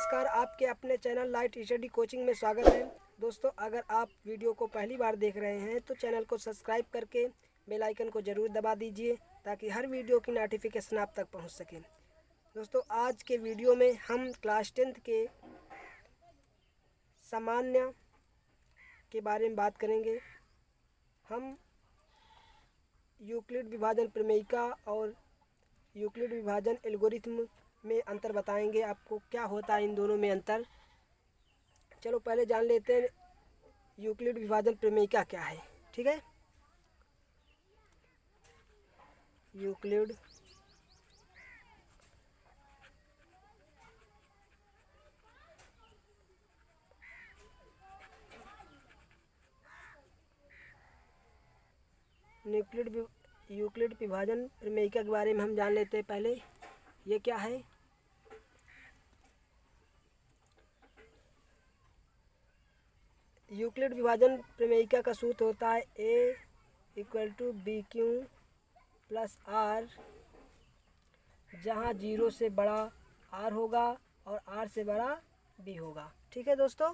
नमस्कार, आपके अपने चैनल लाइट स्टडी कोचिंग में स्वागत है। दोस्तों, अगर आप वीडियो को पहली बार देख रहे हैं तो चैनल को सब्सक्राइब करके बेल आइकन को ज़रूर दबा दीजिए ताकि हर वीडियो की नोटिफिकेशन आप तक पहुंच सके। दोस्तों, आज के वीडियो में हम क्लास 10th के सामान्य के बारे में बात करेंगे। हम यूक्लिड विभाजन प्रमेयिका और यूक्लिड विभाजन एल्गोरिथम में अंतर बताएंगे आपको, क्या होता है इन दोनों में अंतर। चलो पहले जान लेते हैं यूक्लिड विभाजन प्रमेयिका क्या है। ठीक है, यूक्लिड यूक्लिड विभाजन प्रमेयिका के बारे में हम जान लेते हैं। पहले ये क्या है। यूक्लिड विभाजन प्रमेयिका का सूत्र होता है A = BQ + R, जहाँ 0 से बड़ा R होगा और R से बड़ा B होगा। ठीक है दोस्तों,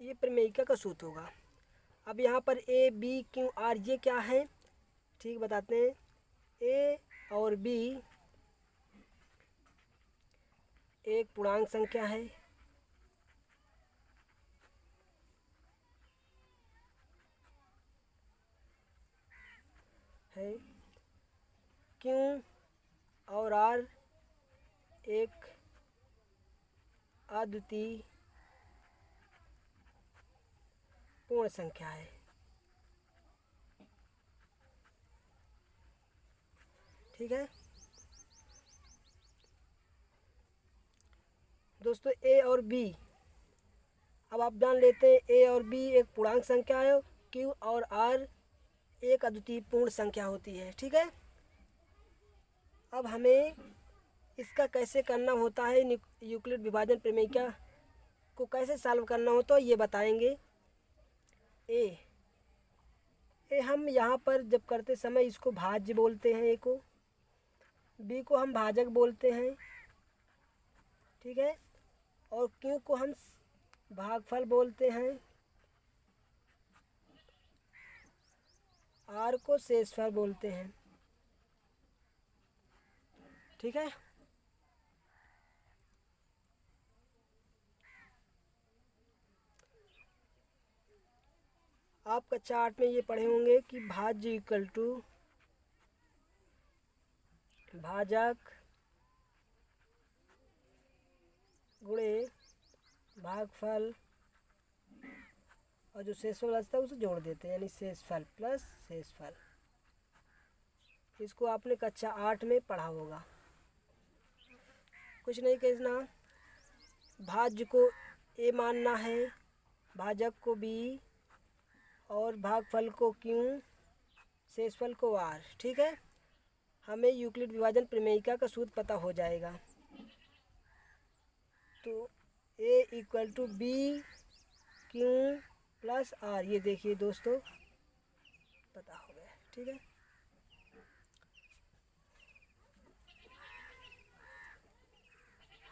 ये प्रमेयिका का सूत्र होगा। अब यहाँ पर A, B, Q, R ये क्या है, ठीक बताते हैं। A और B एक पूर्णांक संख्या है, Q और R एक अद्वितीय पूर्ण संख्या है। ठीक है दोस्तों, A और B अब आप जान लेते हैं। A और B एक पूर्णांक संख्या है, Q और R एक अद्वितीय पूर्ण संख्या होती है। ठीक है, अब हमें इसका कैसे करना होता है, यूक्लिड विभाजन प्रमेयिका को कैसे सॉल्व करना हो तो ये बताएंगे। ए हम यहाँ पर जब करते समय इसको भाज्य बोलते हैं, ए को। बी को हम भाजक बोलते हैं। ठीक है, और क्यू को हम भागफल बोलते हैं। आर को शेषफल बोलते हैं। ठीक है, आप कक्षा 8 में ये पढ़े होंगे कि भाज्य इक्वल टू भाजक गुणे भागफल, और जो शेषफल बचता है उसे जोड़ देते हैं, यानी शेषफल प्लस शेषफल। इसको आपने कक्षा 8 में पढ़ा होगा। कुछ नहीं कहना, भाज्य को ए मानना है, भाजक को बी और भागफल को क्यू, शेषफल को आर। ठीक है, हमें यूक्लिड विभाजन प्रमेयिका का सूत्र पता हो जाएगा। तो A = BQ + R, ये देखिए दोस्तों पता हो गया। ठीक है,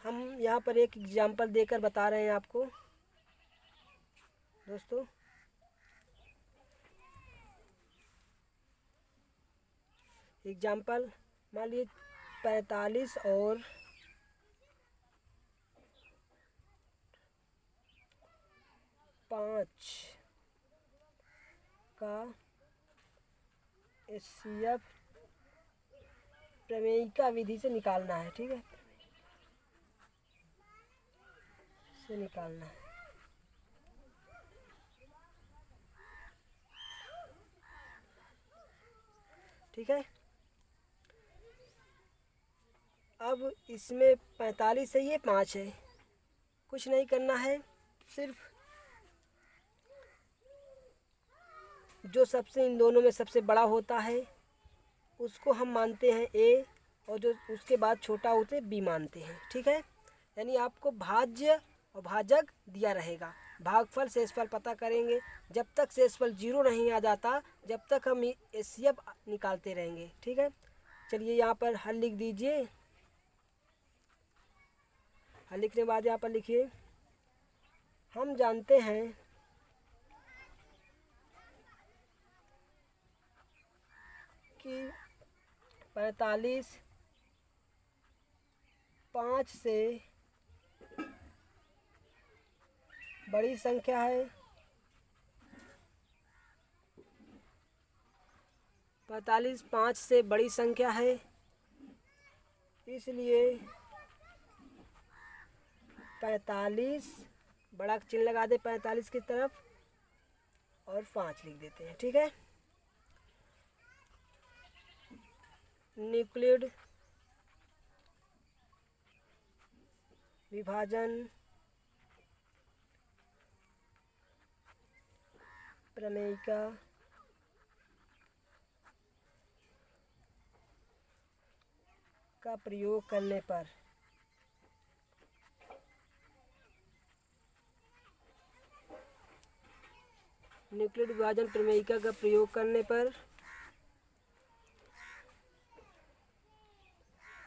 हम यहाँ पर एक एग्जाम्पल देकर बता रहे हैं आपको दोस्तों। एग्जाम्पल मान लीजिए 45 और 5 का HCF प्रमेयिका विधि से निकालना है। ठीक है, से निकालना है। ठीक है, अब इसमें 45 है, ये 5 है। कुछ नहीं करना है, सिर्फ जो सबसे इन दोनों में सबसे बड़ा होता है उसको हम मानते हैं ए, और जो उसके बाद छोटा होते बी मानते हैं। ठीक है, यानी आपको भाज्य और भाजक दिया रहेगा, भागफल शेषफल पता करेंगे। जब तक शेषफल 0 नहीं आ जाता जब तक हम HCF निकालते रहेंगे। ठीक है, चलिए यहाँ पर हल लिख दीजिए। हल लिखने के बाद यहाँ पर लिखिए हम जानते हैं कि 45 5 से बड़ी संख्या है। 45 5 से बड़ी संख्या है, इसलिए 45 बड़ा चिन्ह लगा दे 45 की तरफ और 5 लिख देते हैं। ठीक है, न्यूक्लिड विभाजन प्रमेयिका का प्रयोग करने पर न्यूक्लिड विभाजन प्रमेयिका का प्रयोग करने पर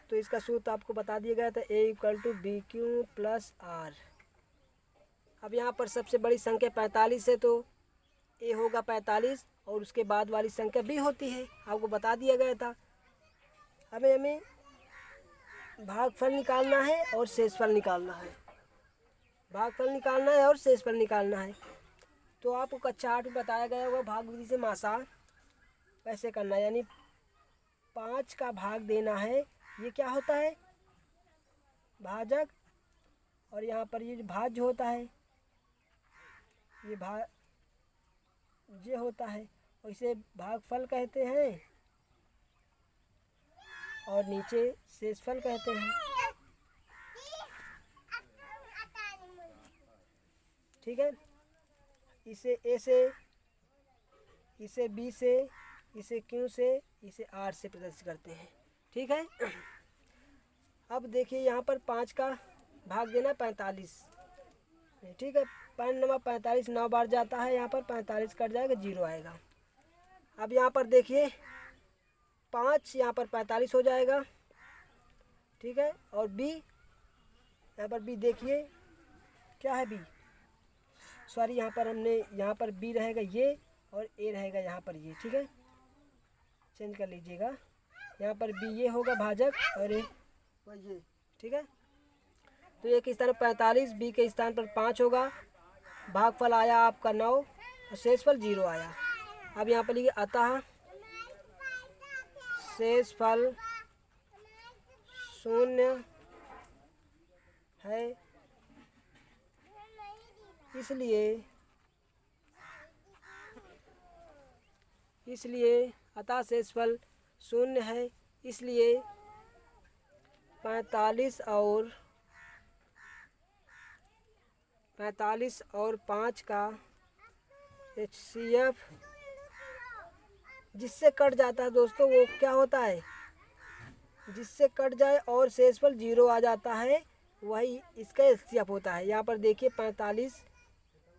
तो इसका सूत्र आपको बता दिया गया था A=BQ+R। अब यहाँ पर सबसे बड़ी संख्या 45 है तो A होगा 45 और उसके बाद वाली संख्या B होती है, आपको बता दिया गया था। हमें भागफल निकालना है और शेषफल निकालना है। भागफल निकालना है और शेषफल निकालना है। तो आपको कक्षा 8 में बताया गया होगा भाग विधि से मासा कैसे करना है, यानी 5 का भाग देना है। ये क्या होता है, भाजक, और यहाँ पर ये भाज्य होता है, ये भाज्य होता है और इसे भागफल कहते हैं और नीचे शेषफल कहते हैं। ठीक है, इसे A से, इसे B से, इसे Q से, इसे R से प्रदर्शित करते हैं। ठीक है, अब देखिए यहाँ पर 5 का भाग देना 45। ठीक है, पॉइंट नंबर 45 9 बार जाता है, यहाँ पर 45 कट जाएगा, 0 आएगा। अब यहाँ पर देखिए 5 यहाँ पर 45 हो जाएगा। ठीक है, और B, यहाँ पर B देखिए क्या है, B सॉरी यहाँ पर हमने यहाँ पर B रहेगा ये और A रहेगा यहाँ पर ये। ठीक है, चेंज कर लीजिएगा, यहाँ पर B ये होगा भाजक और A ये। ठीक है, तो A के स्थान पर 45, B के स्थान पर 5 होगा। भागफल आया आपका 9 और शेषफल 0 आया। अब यहाँ पर लिखिए अतः शेषफल 0 है, इसलिए अतः शेषफल 0 है, इसलिए 45 और 5 का HCF जिससे कट जाता है दोस्तों, वो क्या होता है, जिससे कट जाए और शेषफल 0 आ जाता है, वही इसका HCF होता है। यहाँ पर देखिए 45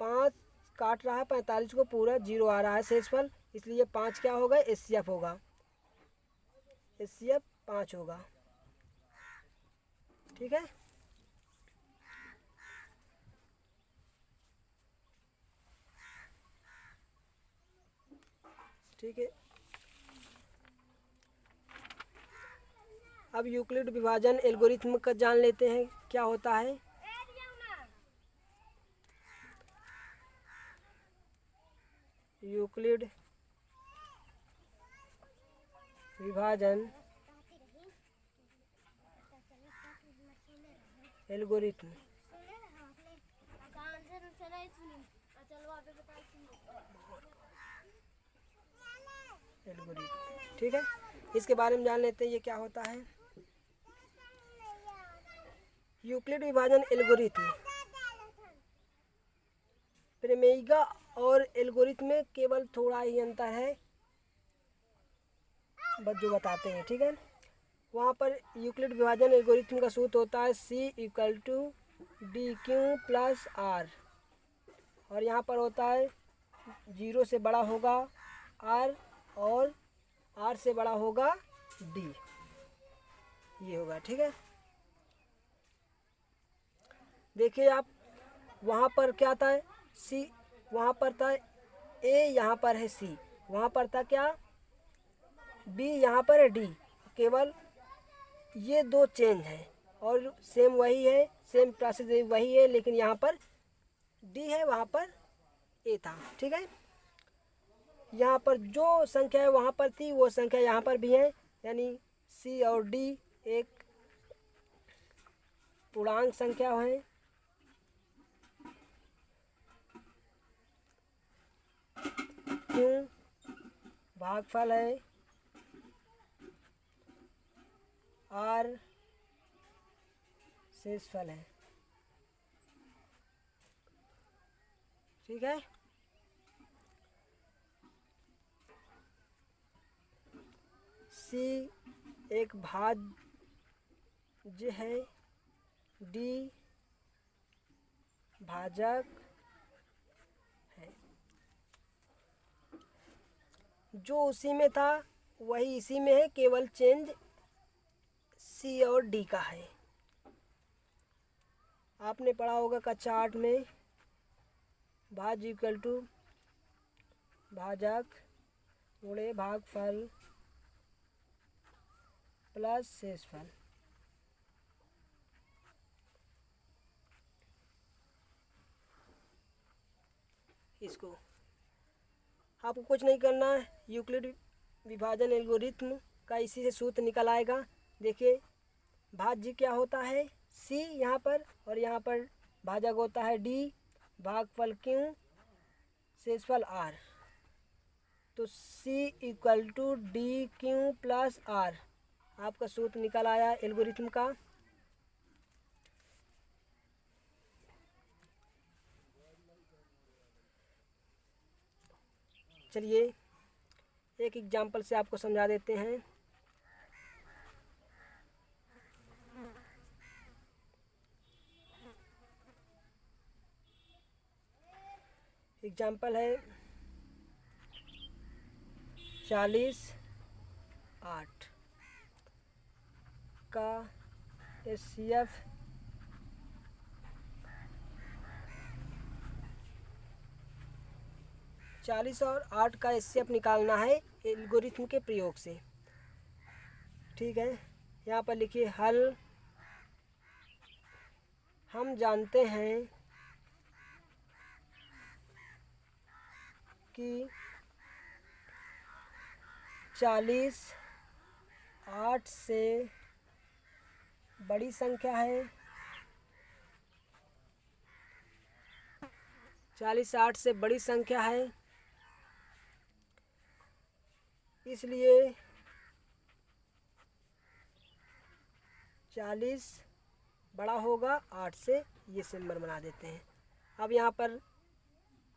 5 काट रहा है, 45 को पूरा 0 आ रहा है शेषफल, इसलिए 5 क्या होगा, HCF होगा, HCF 5 होगा। ठीक है, ठीक है। अब यूक्लिड विभाजन एल्गोरिथम का जान लेते हैं क्या होता है। यूक्लिड विभाजन एल्गोरिथम ठीक है, इसके बारे में जान लेते हैं ये क्या होता है। यूक्लिड विभाजन एल्गोरिथम प्रमेयिका और एल्गोरिथम में केवल थोड़ा ही अंतर है, बस जो बताते हैं। ठीक है, वहाँ पर यूक्लिड विभाजन एल्गोरिथम का सूत्र होता है C=DQ+R और यहाँ पर होता है 0 से बड़ा होगा R और R से बड़ा होगा D, ये होगा। ठीक है, देखिए आप, वहाँ पर क्या था सी, वहाँ पर था ए, यहाँ पर है सी, वहाँ पर था क्या बी, यहाँ पर है डी। केवल ये दो चेंज है और सेम वही है, सेम प्रोसेस वही है, लेकिन यहाँ पर डी है, वहाँ पर ए था। ठीक है, यहाँ पर जो संख्या है वहाँ पर थी वो संख्या यहाँ पर भी है, यानी सी और डी एक पूर्णांक संख्या है। क्यों भागफल है, आर शेषफल है। ठीक है, सी एक भाज्य है, डी भाजक है। जो उसी में था वही इसी में है, केवल चेंज सी और डी का है। आपने पढ़ा होगा कक्षा 8 में भाज्य इक्वल टू भाजक गुणे भागफल प्लस शेषफल। इसको आपको कुछ नहीं करना है, यूक्लिड विभाजन एल्गोरिथम का इसी से सूत्र निकल आएगा। देखिए भाज्य क्या होता है सी यहाँ पर, और यहाँ पर भाजक होता है डी, भागफल क्यू, शेषफल आर। तो c equal to d q plus r आपका सूत्र निकल आया एल्गोरिथम का। चलिए एक एग्जांपल से आपको समझा देते हैं। एग्जांपल है 40/8 का एचसीएफ 40 और 8 का एचसीएफ निकालना है एल्गोरिथम के प्रयोग से। ठीक है, यहाँ पर लिखिए हल। हम जानते हैं कि 40 8 से बड़ी संख्या है, 40 8 से बड़ी संख्या है, इसलिए 40 बड़ा होगा 8 से, ये सिंबल बना देते हैं। अब यहाँ पर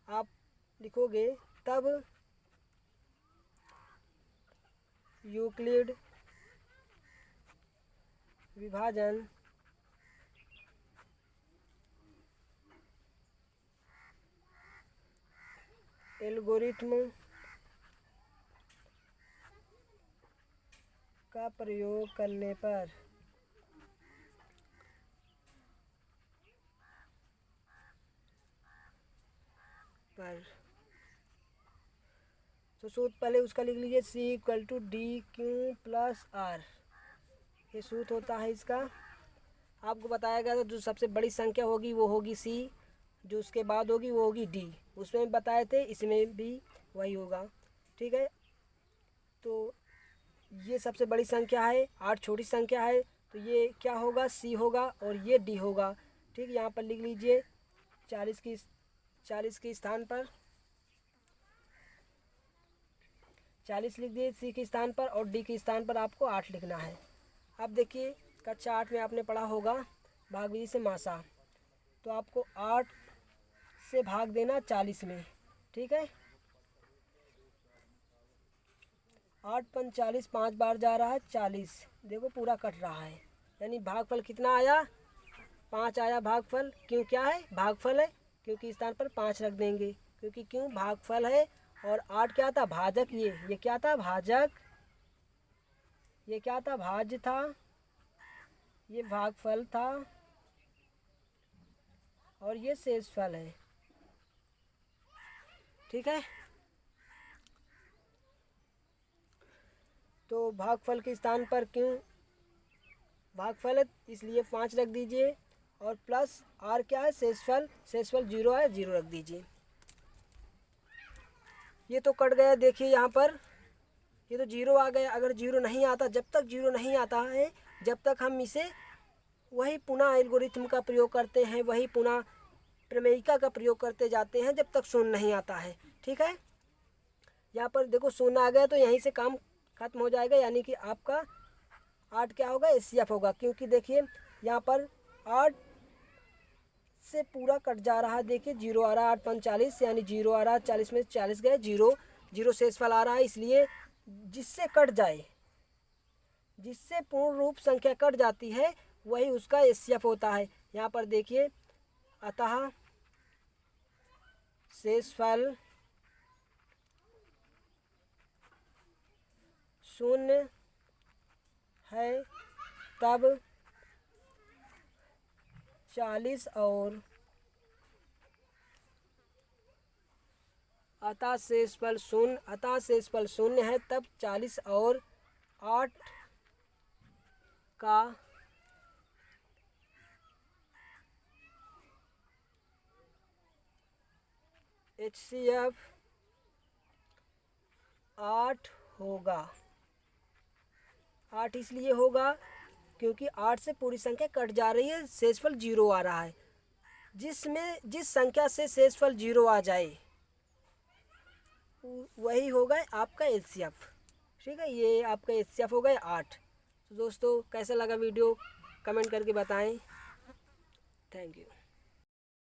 आप लिखोगे तब यूक्लिड विभाजन एल्गोरिथम का प्रयोग करने पर तो सूत्र पहले उसका लिख लीजिए, c equal to d q plus r. ये सूत्र होता है इसका। आपको बताया गया था जो सबसे बड़ी संख्या होगी वो होगी सी, जो उसके बाद होगी वो होगी डी। उसमें बताए थे, इसमें भी वही होगा। ठीक है, तो ये सबसे बड़ी संख्या है, 8 छोटी संख्या है, तो ये क्या होगा सी होगा और ये डी होगा। ठीक, यहाँ पर लिख लीजिए 40 के स्थान पर 40 लिख दिए सी के स्थान पर, और डी के स्थान पर आपको 8 लिखना है। अब देखिए कक्षा 8 में आपने पढ़ा होगा भाग विधि से मासा, तो आपको 8 से भाग देना 40 में। ठीक है, 8 × 5 = 40, 5 बार जा रहा है 40, देखो पूरा कट रहा है, यानी भागफल कितना आया 5 आया भागफल। क्यों क्या है भागफल है, क्योंकि स्थान पर 5 रख देंगे, क्योंकि क्यों भागफल है। और 8 क्या था भाजक, ये क्या था भाजक, ये क्या था भाज्य था, ये भागफल था, और ये शेषफल है। ठीक है, तो भागफल के स्थान पर क्यों भागफल है इसलिए 5 रख दीजिए, और प्लस आर क्या है, शेषफल, शेषफल 0 है, 0 रख दीजिए। ये तो कट गया, देखिए यहाँ पर ये तो 0 आ गया। अगर 0 नहीं आता, जब तक 0 नहीं आता है, जब तक हम इसे वही पुनः एल्गोरिथम का प्रयोग करते हैं, वही पुनः प्रमेयिका का प्रयोग करते जाते हैं, जब तक शून्य नहीं आता है। ठीक है, यहाँ पर देखो शून्य आ गया तो यहीं से काम खत्म हो जाएगा, यानी कि आपका 8 क्या होगा, एचसीएफ होगा। क्योंकि देखिए यहाँ पर 8 से पूरा कट जा रहा है, देखिए 0 आ रहा है, 8 5 40, यानी 0 आ रहा है, 40 में 40 गए, 0 0 शेषफल आ रहा है। इसलिए जिससे कट जाए, जिससे पूर्ण रूप संख्या कट जाती है, वही उसका एचसीएफ होता है। यहाँ पर देखिए, अतः शेषफल शून्य है तब 40 और अतः शेषफल शून्य है तब 40 और 8 का एचसीएफ 8 होगा। 8 इसलिए होगा क्योंकि 8 से पूरी संख्या कट जा रही है, शेषफल 0 आ रहा है। जिस संख्या से शेषफल 0 आ जाए वही होगा आपका एचसीएफ। ठीक है, ये आपका एचसीएफ हो गया 8। तो दोस्तों कैसा लगा वीडियो, कमेंट करके बताएं। Thank you.